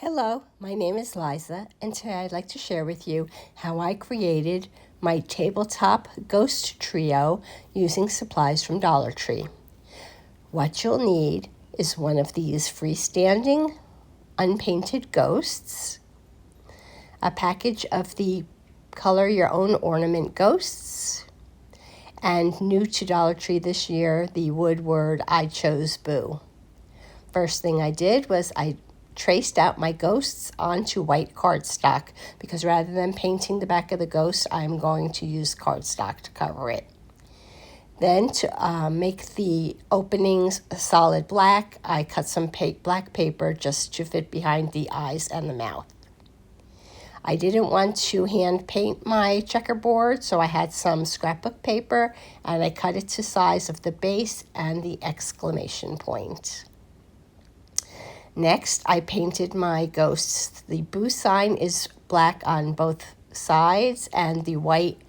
Hello, my name is Liza, and today I'd like to share with you how I created my tabletop ghost trio using supplies from Dollar Tree. What you'll need is one of these freestanding, unpainted ghosts, a package of the Color Your Own Ornament ghosts, and new to Dollar Tree this year, the Woodward I Chose Boo. First thing I did was I traced out my ghosts onto white cardstock because rather than painting the back of the ghost, I'm going to use cardstock to cover it. Then to make the openings solid black, I cut some black paper just to fit behind the eyes and the mouth. I didn't want to hand paint my checkerboard, so I had some scrapbook paper and I cut it to size of the base and the exclamation point. Next, I painted my ghosts. The boo sign is black on both sides, and the white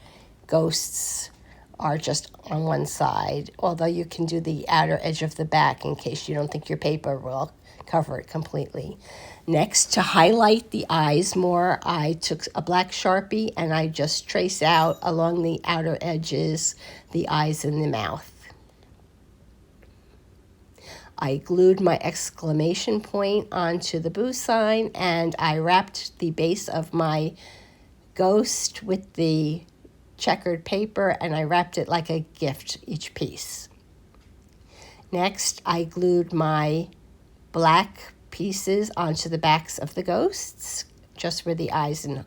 ghosts are just on one side, although you can do the outer edge of the back in case you don't think your paper will cover it completely. Next, to highlight the eyes more, I took a black Sharpie and I just trace out along the outer edges the eyes and the mouth. I glued my exclamation point onto the boo sign, and I wrapped the base of my ghost with the checkered paper, and I wrapped it like a gift, each piece. Next, I glued my black pieces onto the backs of the ghosts, just where the eyes and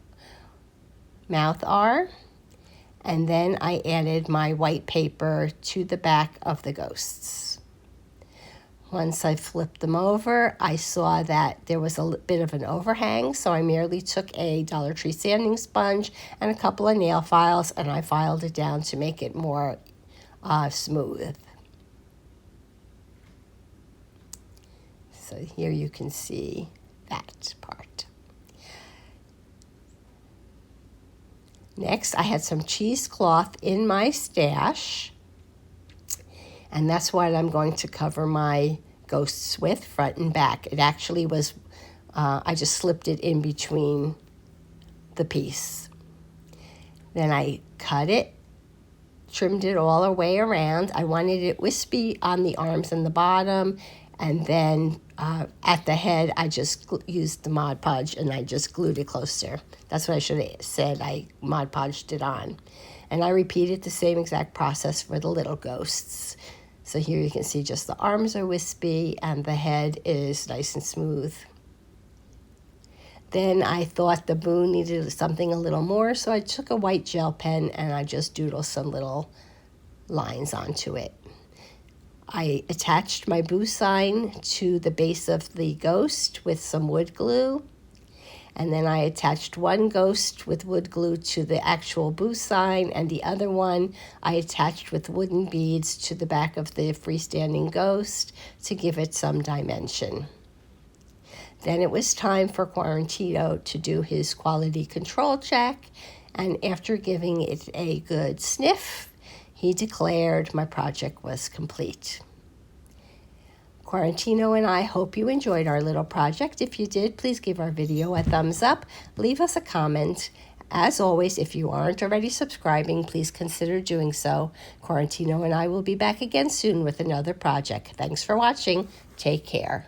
mouth are. And then I added my white paper to the back of the ghosts. Once I flipped them over, I saw that there was a bit of an overhang, so I merely took a Dollar Tree sanding sponge and a couple of nail files, and I filed it down to make it more smooth. So here you can see that part. Next, I had some cheesecloth in my stash, and that's what I'm going to cover my ghosts with, front and back. It actually was, I just slipped it in between the piece. Then I cut it, trimmed it all the way around. I wanted it wispy on the arms and the bottom, and then at the head, I just used the Mod Podge and I just glued it closer. That's what I should have said. I Mod Podged it on. And I repeated the same exact process for the little ghosts. So here you can see just the arms are wispy and the head is nice and smooth. Then I thought the boo needed something a little more, so I took a white gel pen and I just doodled some little lines onto it. I attached my boo sign to the base of the ghost with some wood glue. And then I attached one ghost with wood glue to the actual boo sign, and the other one I attached with wooden beads to the back of the freestanding ghost to give it some dimension. Then it was time for Quarantino to do his quality control check, and after giving it a good sniff, he declared my project was complete. Quarantino and I hope you enjoyed our little project. If you did, please give our video a thumbs up. Leave us a comment. As always, if you aren't already subscribing, please consider doing so. Quarantino and I will be back again soon with another project. Thanks for watching. Take care.